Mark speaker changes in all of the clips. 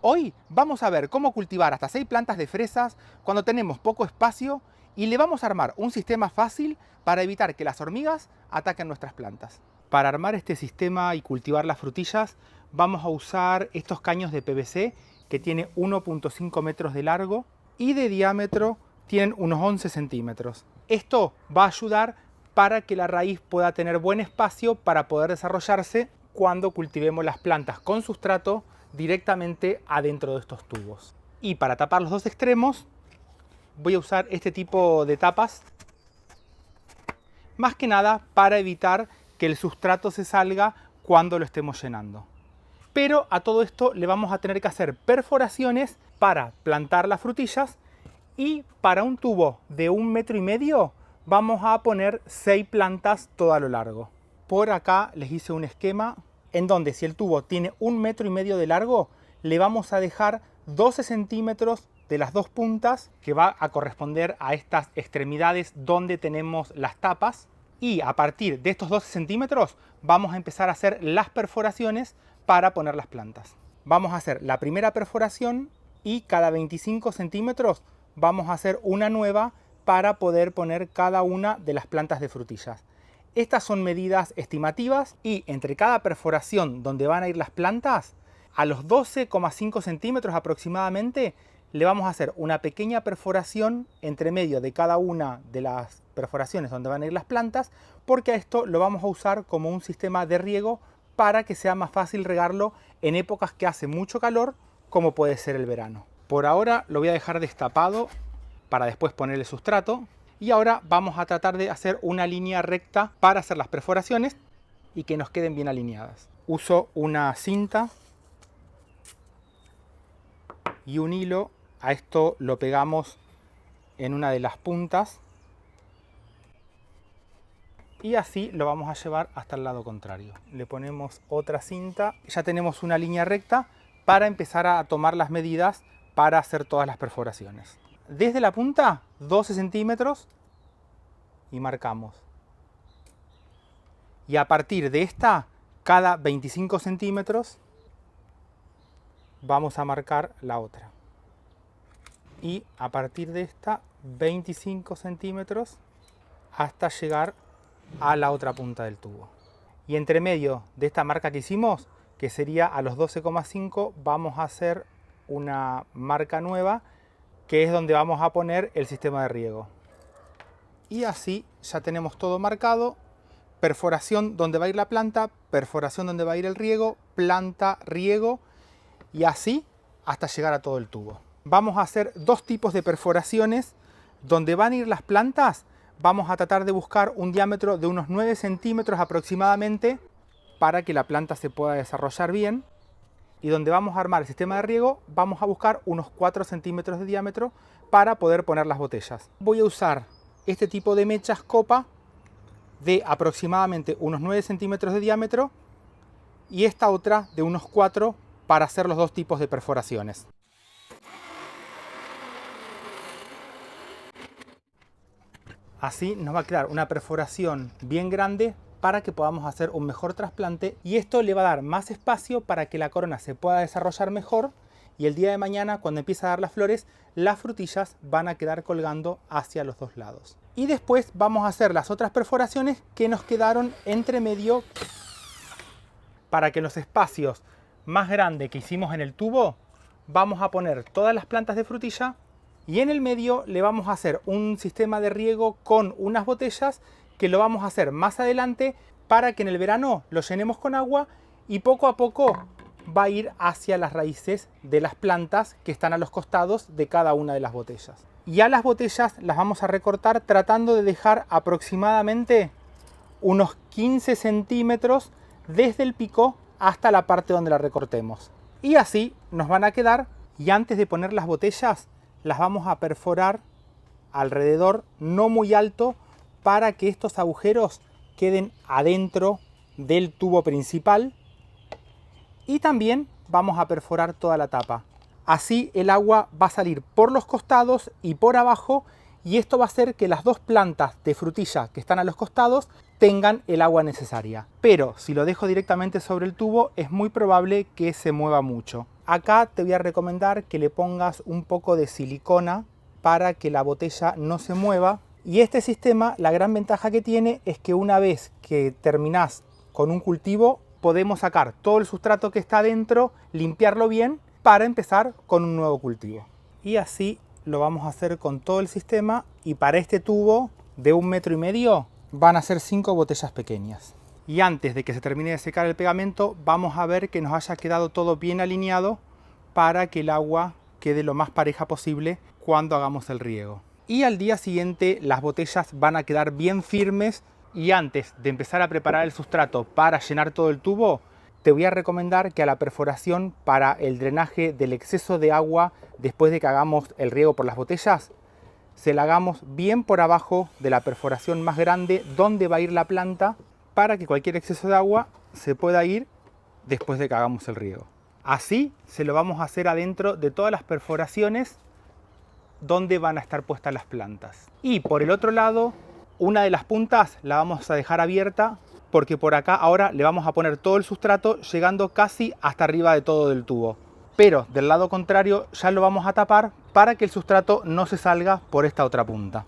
Speaker 1: Hoy vamos a ver cómo cultivar hasta 6 plantas de fresas cuando tenemos poco espacio y le vamos a armar un sistema fácil para evitar que las hormigas ataquen nuestras plantas. Para armar este sistema y cultivar las frutillas vamos a usar estos caños de PVC que tiene 1,5 metros de largo y de diámetro tienen unos 11 centímetros. Esto va a ayudar para que la raíz pueda tener buen espacio para poder desarrollarse cuando cultivemos las plantas con sustrato directamente adentro de estos tubos. Y para tapar los dos extremos voy a usar este tipo de tapas, más que nada para evitar que el sustrato se salga cuando lo estemos llenando. Pero a todo esto le vamos a tener que hacer perforaciones para plantar las frutillas y para un tubo de 1,5 metros vamos a poner 6 plantas todo a lo largo. Por acá les hice un esquema en donde si el tubo tiene 1,5 metros de largo, le vamos a dejar 12 centímetros de las dos puntas que va a corresponder a estas extremidades donde tenemos las tapas, y a partir de estos 12 centímetros vamos a empezar a hacer las perforaciones para poner las plantas. Vamos a hacer la primera perforación y cada 25 centímetros vamos a hacer una nueva para poder poner cada una de las plantas de frutillas. Estas son medidas estimativas y entre cada perforación donde van a ir las plantas, a los 12,5 centímetros aproximadamente, le vamos a hacer una pequeña perforación entre medio de cada una de las perforaciones donde van a ir las plantas, porque a esto lo vamos a usar como un sistema de riego para que sea más fácil regarlo en épocas que hace mucho calor, como puede ser el verano. Por ahora lo voy a dejar destapado para después ponerle sustrato. Y ahora vamos a tratar de hacer una línea recta para hacer las perforaciones y que nos queden bien alineadas. Uso una cinta y un hilo. A esto lo pegamos en una de las puntas y así lo vamos a llevar hasta el lado contrario. Le ponemos otra cinta. Ya tenemos una línea recta para empezar a tomar las medidas para hacer todas las perforaciones. Desde la punta, 12 centímetros y marcamos. Y a partir de esta, cada 25 centímetros, vamos a marcar la otra. Y a partir de esta, 25 centímetros hasta llegar a la otra punta del tubo. Y entre medio de esta marca que hicimos, que sería a los 12,5, vamos a hacer una marca nueva, que es donde vamos a poner el sistema de riego. Y así ya tenemos todo marcado: perforación donde va a ir la planta, perforación donde va a ir el riego, planta, riego, y así hasta llegar a todo el tubo. Vamos a hacer dos tipos de perforaciones. Donde van a ir las plantas, vamos a tratar de buscar un diámetro de unos 9 centímetros aproximadamente para que la planta se pueda desarrollar bien. Y donde vamos a armar el sistema de riego, vamos a buscar unos 4 centímetros de diámetro para poder poner las botellas. Voy a usar este tipo de mechas copa de aproximadamente unos 9 centímetros de diámetro y esta otra de unos 4 para hacer los dos tipos de perforaciones. Así nos va a quedar una perforación bien grande para que podamos hacer un mejor trasplante, y esto le va a dar más espacio para que la corona se pueda desarrollar mejor, y el día de mañana, cuando empiece a dar las flores, las frutillas van a quedar colgando hacia los dos lados. Y después vamos a hacer las otras perforaciones que nos quedaron entre medio, para que en los espacios más grandes que hicimos en el tubo vamos a poner todas las plantas de frutilla, y en el medio le vamos a hacer un sistema de riego con unas botellas que lo vamos a hacer más adelante para que en el verano lo llenemos con agua y poco a poco va a ir hacia las raíces de las plantas que están a los costados de cada una de las botellas. Y a las botellas las vamos a recortar tratando de dejar aproximadamente unos 15 centímetros desde el pico hasta la parte donde la recortemos. Y así nos van a quedar, y antes de poner las botellas las vamos a perforar alrededor, no muy alto, para que estos agujeros queden adentro del tubo principal, y también vamos a perforar toda la tapa. Así el agua va a salir por los costados y por abajo, y esto va a hacer que las dos plantas de frutilla que están a los costados tengan el agua necesaria. Pero si lo dejo directamente sobre el tubo es muy probable que se mueva mucho. Acá te voy a recomendar que le pongas un poco de silicona para que la botella no se mueva. Y este sistema, la gran ventaja que tiene es que una vez que terminás con un cultivo, podemos sacar todo el sustrato que está dentro, limpiarlo bien para empezar con un nuevo cultivo. Y así lo vamos a hacer con todo el sistema, y para este tubo de 1,5 metros van a ser 5 botellas pequeñas. Y antes de que se termine de secar el pegamento, vamos a ver que nos haya quedado todo bien alineado para que el agua quede lo más pareja posible cuando hagamos el riego. Y al día siguiente las botellas van a quedar bien firmes, y antes de empezar a preparar el sustrato para llenar todo el tubo, te voy a recomendar que a la perforación para el drenaje del exceso de agua después de que hagamos el riego por las botellas, se la hagamos bien por abajo de la perforación más grande donde va a ir la planta, para que cualquier exceso de agua se pueda ir después de que hagamos el riego. Así se lo vamos a hacer adentro de todas las perforaciones donde van a estar puestas las plantas. Y por el otro lado, una de las puntas la vamos a dejar abierta, porque por acá ahora le vamos a poner todo el sustrato llegando casi hasta arriba de todo el tubo. Pero del lado contrario ya lo vamos a tapar para que el sustrato no se salga por esta otra punta.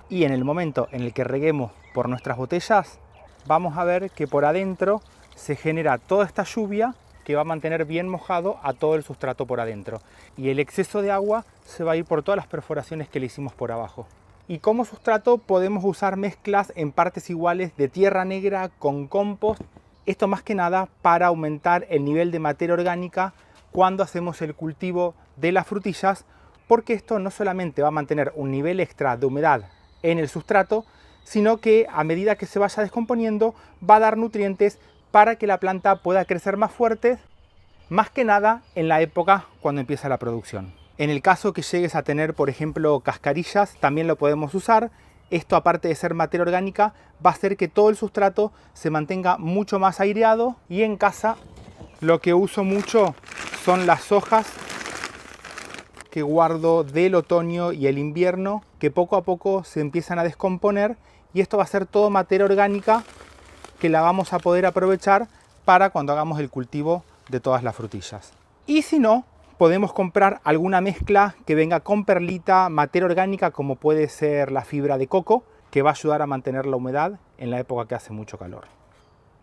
Speaker 1: Y en el momento en el que reguemos por nuestras botellas, vamos a ver que por adentro se genera toda esta lluvia que va a mantener bien mojado a todo el sustrato por adentro. Y el exceso de agua se va a ir por todas las perforaciones que le hicimos por abajo. Y como sustrato podemos usar mezclas en partes iguales de tierra negra con compost. Esto más que nada para aumentar el nivel de materia orgánica cuando hacemos el cultivo de las frutillas, porque esto no solamente va a mantener un nivel extra de humedad en el sustrato, sino que a medida que se vaya descomponiendo va a dar nutrientes para que la planta pueda crecer más fuerte, más que nada en la época cuando empieza la producción. En el caso que llegues a tener, por ejemplo, cascarillas, también lo podemos usar. Esto, aparte de ser materia orgánica, va a hacer que todo el sustrato se mantenga mucho más aireado. Y en casa lo que uso mucho son las hojas que guardo del otoño y el invierno, que poco a poco se empiezan a descomponer, y esto va a ser todo materia orgánica que la vamos a poder aprovechar para cuando hagamos el cultivo de todas las frutillas. Y si no, podemos comprar alguna mezcla que venga con perlita, materia orgánica, como puede ser la fibra de coco, que va a ayudar a mantener la humedad en la época que hace mucho calor.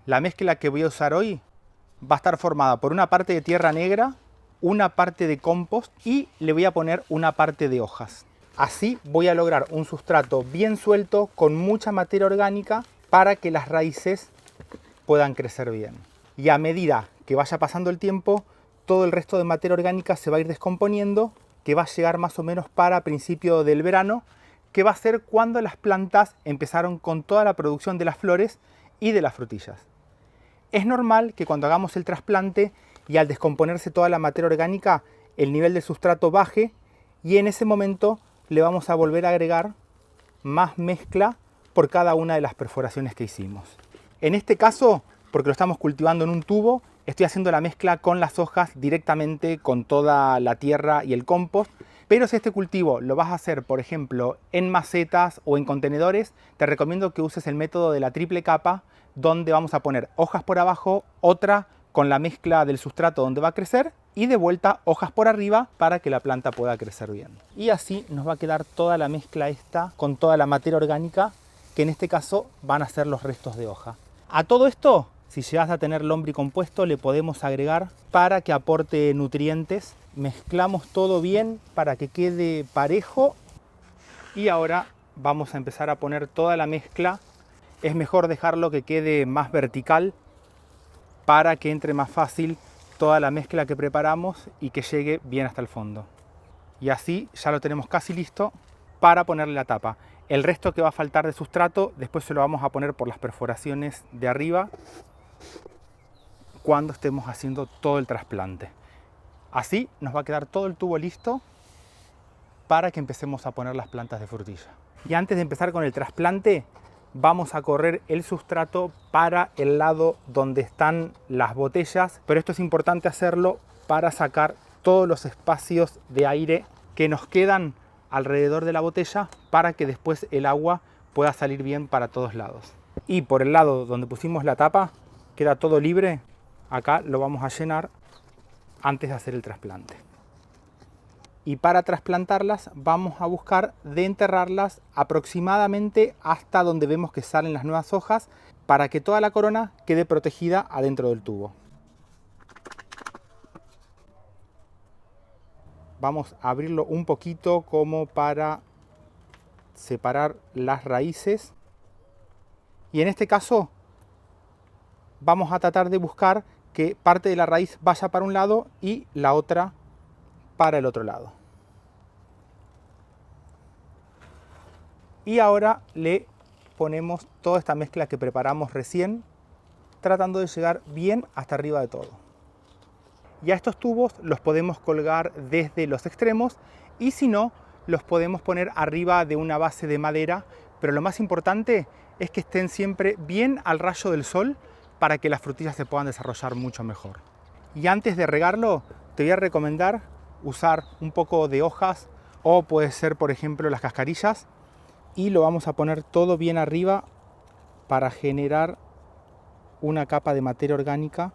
Speaker 1: La mezcla que voy a usar hoy va a estar formada por una parte de tierra negra, una parte de compost, y le voy a poner una parte de hojas. Así voy a lograr un sustrato bien suelto con mucha materia orgánica para que las raíces puedan crecer bien. Y a medida que vaya pasando el tiempo, todo el resto de materia orgánica se va a ir descomponiendo, que va a llegar más o menos para principio del verano, que va a ser cuando las plantas empezaron con toda la producción de las flores y de las frutillas. Es normal que cuando hagamos el trasplante y al descomponerse toda la materia orgánica, el nivel del sustrato baje, y en ese momento le vamos a volver a agregar más mezcla por cada una de las perforaciones que hicimos. En este caso, porque lo estamos cultivando en un tubo, estoy haciendo la mezcla con las hojas directamente con toda la tierra y el compost. Pero si este cultivo lo vas a hacer, por ejemplo, en macetas o en contenedores, te recomiendo que uses el método de la triple capa, donde vamos a poner hojas por abajo, otra con la mezcla del sustrato donde va a crecer, y de vuelta hojas por arriba para que la planta pueda crecer bien. Y así nos va a quedar toda la mezcla esta con toda la materia orgánica, que en este caso van a ser los restos de hoja. A todo esto, si llegas a tener lombricompuesto, le podemos agregar para que aporte nutrientes. Mezclamos todo bien para que quede parejo, y ahora vamos a empezar a poner toda la mezcla. Es mejor dejarlo que quede más vertical para que entre más fácil toda la mezcla que preparamos y que llegue bien hasta el fondo. Y así ya lo tenemos casi listo para ponerle la tapa. El resto que va a faltar de sustrato después se lo vamos a poner por las perforaciones de arriba cuando estemos haciendo todo el trasplante. Así nos va a quedar todo el tubo listo para que empecemos a poner las plantas de frutilla. Y antes de empezar con el trasplante, vamos a correr el sustrato para el lado donde están las botellas, pero esto es importante hacerlo para sacar todos los espacios de aire que nos quedan alrededor de la botella, para que después el agua pueda salir bien para todos lados. Y por el lado donde pusimos la tapa queda todo libre. Acá lo vamos a llenar antes de hacer el trasplante. Y para trasplantarlas vamos a buscar de enterrarlas aproximadamente hasta donde vemos que salen las nuevas hojas para que toda la corona quede protegida adentro del tubo. Vamos a abrirlo un poquito como para separar las raíces. Y en este caso vamos a tratar de buscar que parte de la raíz vaya para un lado y la otra para el otro lado. Y ahora le ponemos toda esta mezcla que preparamos recién, tratando de llegar bien hasta arriba de todo. Y a estos tubos los podemos colgar desde los extremos y si no, los podemos poner arriba de una base de madera, pero lo más importante es que estén siempre bien al rayo del sol para que las frutillas se puedan desarrollar mucho mejor. Y antes de regarlo, te voy a recomendar usar un poco de hojas o puede ser, por ejemplo, las cascarillas, y lo vamos a poner todo bien arriba para generar una capa de materia orgánica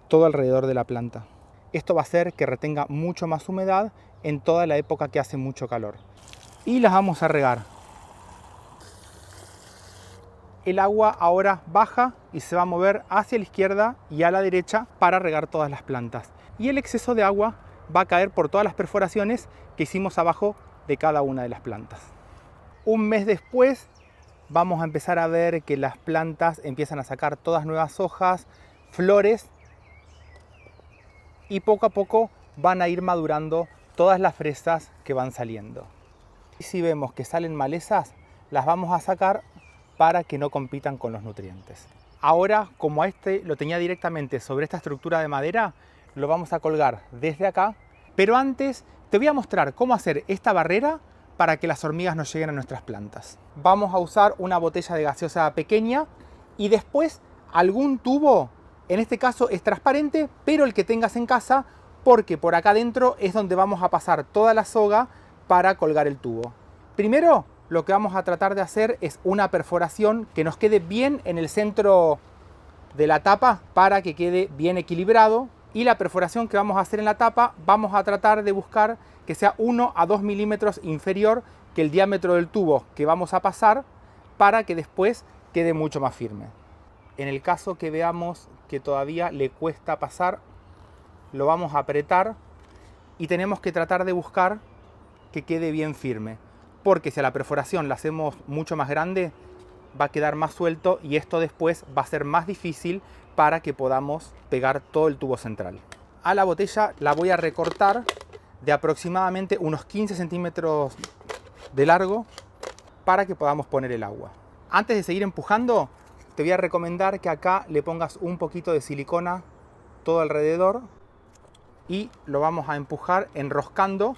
Speaker 1: todo alrededor de la planta. Esto va a hacer que retenga mucho más humedad en toda la época que hace mucho calor. Y las vamos a regar. El agua ahora baja y se va a mover hacia la izquierda y a la derecha para regar todas las plantas. Y el exceso de agua va a caer por todas las perforaciones que hicimos abajo de cada una de las plantas. Un mes después vamos a empezar a ver que las plantas empiezan a sacar todas nuevas hojas, flores, y poco a poco van a ir madurando todas las fresas que van saliendo. Y si vemos que salen malezas, las vamos a sacar para que no compitan con los nutrientes. Ahora, como a este lo tenía directamente sobre esta estructura de madera, lo vamos a colgar desde acá, pero antes te voy a mostrar cómo hacer esta barrera para que las hormigas no lleguen a nuestras plantas. Vamos a usar una botella de gaseosa pequeña y después algún tubo, en este caso es transparente, pero el que tengas en casa, porque por acá adentro es donde vamos a pasar toda la soga para colgar el tubo. Primero, lo que vamos a tratar de hacer es una perforación que nos quede bien en el centro de la tapa para que quede bien equilibrado. Y la perforación que vamos a hacer en la tapa, vamos a tratar de buscar que sea 1 a 2 milímetros inferior que el diámetro del tubo que vamos a pasar para que después quede mucho más firme. En el caso que veamos que todavía le cuesta pasar, lo vamos a apretar y tenemos que tratar de buscar que quede bien firme. Porque si a la perforación la hacemos mucho más grande, va a quedar más suelto y esto después va a ser más difícil para que podamos pegar todo el tubo central. A la botella la voy a recortar de aproximadamente unos 15 centímetros de largo para que podamos poner el agua. Antes de seguir empujando, te voy a recomendar que acá le pongas un poquito de silicona todo alrededor y lo vamos a empujar enroscando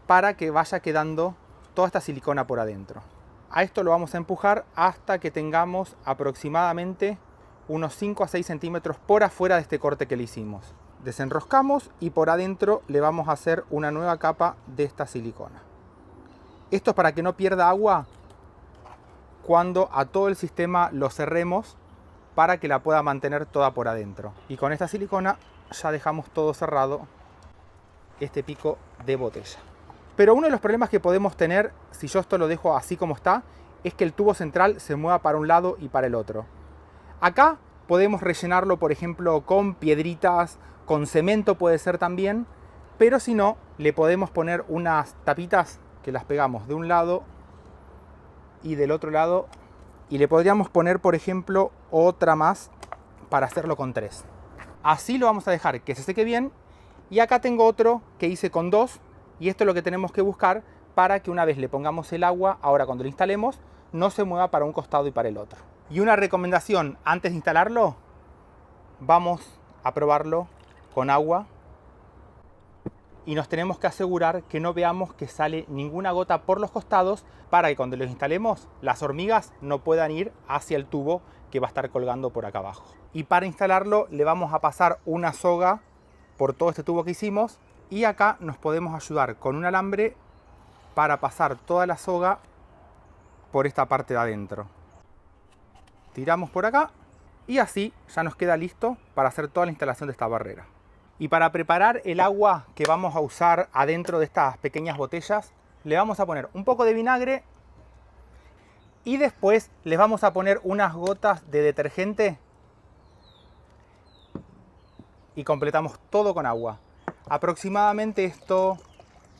Speaker 1: para que vaya quedando toda esta silicona por adentro. A esto lo vamos a empujar hasta que tengamos aproximadamente unos 5 a 6 centímetros por afuera de este corte que le hicimos. Desenroscamos y por adentro le vamos a hacer una nueva capa de esta silicona. Esto es para que no pierda agua cuando a todo el sistema lo cerremos para que la pueda mantener toda por adentro. Y con esta silicona ya dejamos todo cerrado este pico de botella. Pero uno de los problemas que podemos tener, si yo esto lo dejo así como está, es que el tubo central se mueva para un lado y para el otro. Acá podemos rellenarlo, por ejemplo, con piedritas, con cemento puede ser también, pero si no, le podemos poner unas tapitas que las pegamos de un lado y del otro lado, y le podríamos poner, por ejemplo, otra más para hacerlo con 3. Así lo vamos a dejar que se seque bien, y acá tengo otro que hice con 2, y esto es lo que tenemos que buscar para que una vez le pongamos el agua, ahora cuando lo instalemos, no se mueva para un costado y para el otro. Y una recomendación antes de instalarlo, vamos a probarlo con agua y nos tenemos que asegurar que no veamos que sale ninguna gota por los costados para que cuando los instalemos las hormigas no puedan ir hacia el tubo que va a estar colgando por acá abajo. Y para instalarlo le vamos a pasar una soga por todo este tubo que hicimos y acá nos podemos ayudar con un alambre para pasar toda la soga por esta parte de adentro. Tiramos por acá y así ya nos queda listo para hacer toda la instalación de esta barrera. Y para preparar el agua que vamos a usar adentro de estas pequeñas botellas, le vamos a poner un poco de vinagre y después les vamos a poner unas gotas de detergente y completamos todo con agua. Aproximadamente esto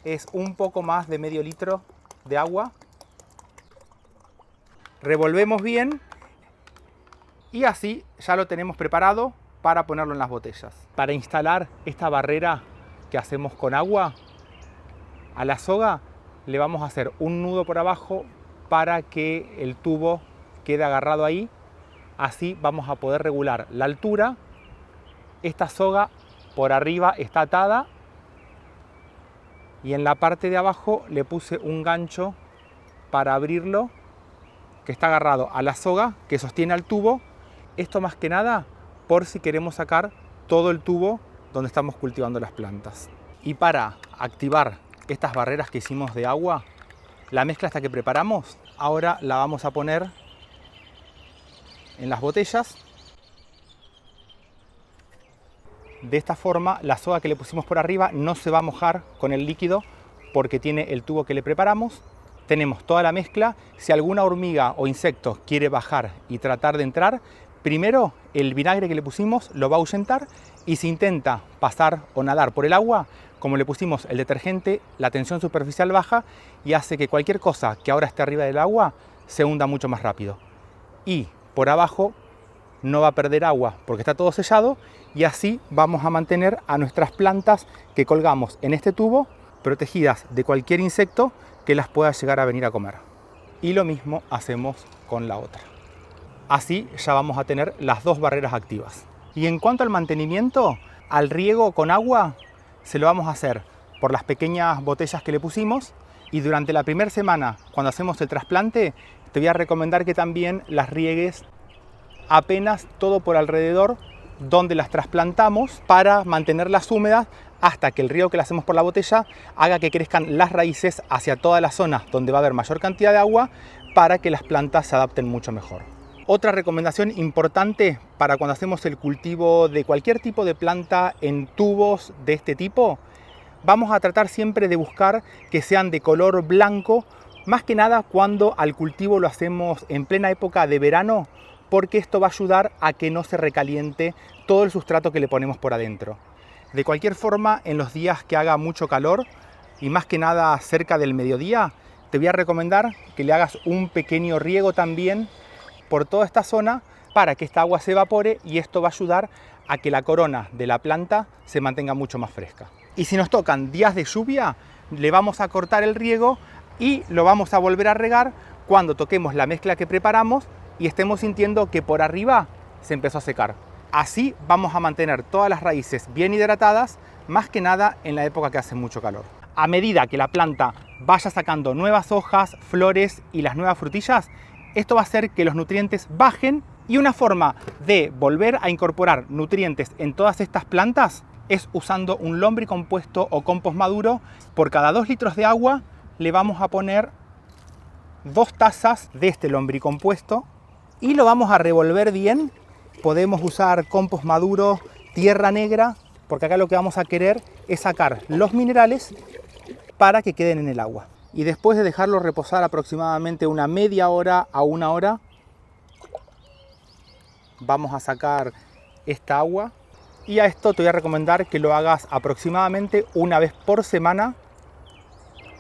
Speaker 1: es un poco más de medio litro de agua. Revolvemos bien y así ya lo tenemos preparado para ponerlo en las botellas. Para instalar esta barrera que hacemos con agua, a la soga le vamos a hacer un nudo por abajo para que el tubo quede agarrado ahí. Así vamos a poder regular la altura. Esta soga por arriba está atada y en la parte de abajo le puse un gancho para abrirlo, que está agarrado a la soga que sostiene al tubo. Esto más que nada por si queremos sacar todo el tubo donde estamos cultivando las plantas. Y para activar estas barreras que hicimos de agua, la mezcla esta que preparamos, ahora la vamos a poner en las botellas. De esta forma la soga que le pusimos por arriba no se va a mojar con el líquido porque tiene el tubo que le preparamos. Tenemos toda la mezcla. Si alguna hormiga o insecto quiere bajar y tratar de entrar, primero el vinagre que le pusimos lo va a ahuyentar, y si intenta pasar o nadar por el agua, como le pusimos el detergente, la tensión superficial baja y hace que cualquier cosa que ahora esté arriba del agua se hunda mucho más rápido. Y por abajo no va a perder agua porque está todo sellado, y así vamos a mantener a nuestras plantas que colgamos en este tubo protegidas de cualquier insecto que las pueda llegar a venir a comer. Y lo mismo hacemos con la otra. Así ya vamos a tener las dos barreras activas. Y en cuanto al mantenimiento, al riego con agua, se lo vamos a hacer por las pequeñas botellas que le pusimos, y durante la primera semana, cuando hacemos el trasplante, te voy a recomendar que también las riegues apenas todo por alrededor donde las trasplantamos para mantenerlas húmedas hasta que el riego que le hacemos por la botella haga que crezcan las raíces hacia todas las zonas donde va a haber mayor cantidad de agua para que las plantas se adapten mucho mejor. Otra recomendación importante para cuando hacemos el cultivo de cualquier tipo de planta en tubos de este tipo, vamos a tratar siempre de buscar que sean de color blanco, más que nada cuando al cultivo lo hacemos en plena época de verano, porque esto va a ayudar a que no se recaliente todo el sustrato que le ponemos por adentro. De cualquier forma, en los días que haga mucho calor y más que nada cerca del mediodía, te voy a recomendar que le hagas un pequeño riego también por toda esta zona para que esta agua se evapore, y esto va a ayudar a que la corona de la planta se mantenga mucho más fresca. Y si nos tocan días de lluvia, le vamos a cortar el riego y lo vamos a volver a regar cuando toquemos la mezcla que preparamos y estemos sintiendo que por arriba se empezó a secar. Así vamos a mantener todas las raíces bien hidratadas, más que nada en la época que hace mucho calor. A medida que la planta vaya sacando nuevas hojas, flores y las nuevas frutillas, esto va a hacer que los nutrientes bajen, y una forma de volver a incorporar nutrientes en todas estas plantas es usando un lombricompuesto o compost maduro. Por cada 2 litros de agua le vamos a poner 2 tazas de este lombricompuesto y lo vamos a revolver bien. Podemos usar compost maduro, tierra negra, porque acá lo que vamos a querer es sacar los minerales para que queden en el agua. Y después de dejarlo reposar aproximadamente una media hora a 1 hora, vamos a sacar esta agua. Y a esto te voy a recomendar que lo hagas aproximadamente una vez por semana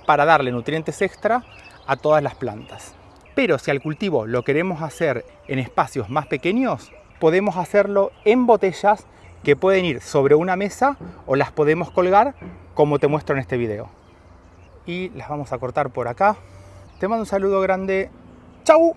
Speaker 1: para darle nutrientes extra a todas las plantas. Pero si al cultivo lo queremos hacer en espacios más pequeños, podemos hacerlo en botellas que pueden ir sobre una mesa o las podemos colgar como te muestro en este video. Y las vamos a cortar por acá. Te mando un saludo grande. ¡Chau!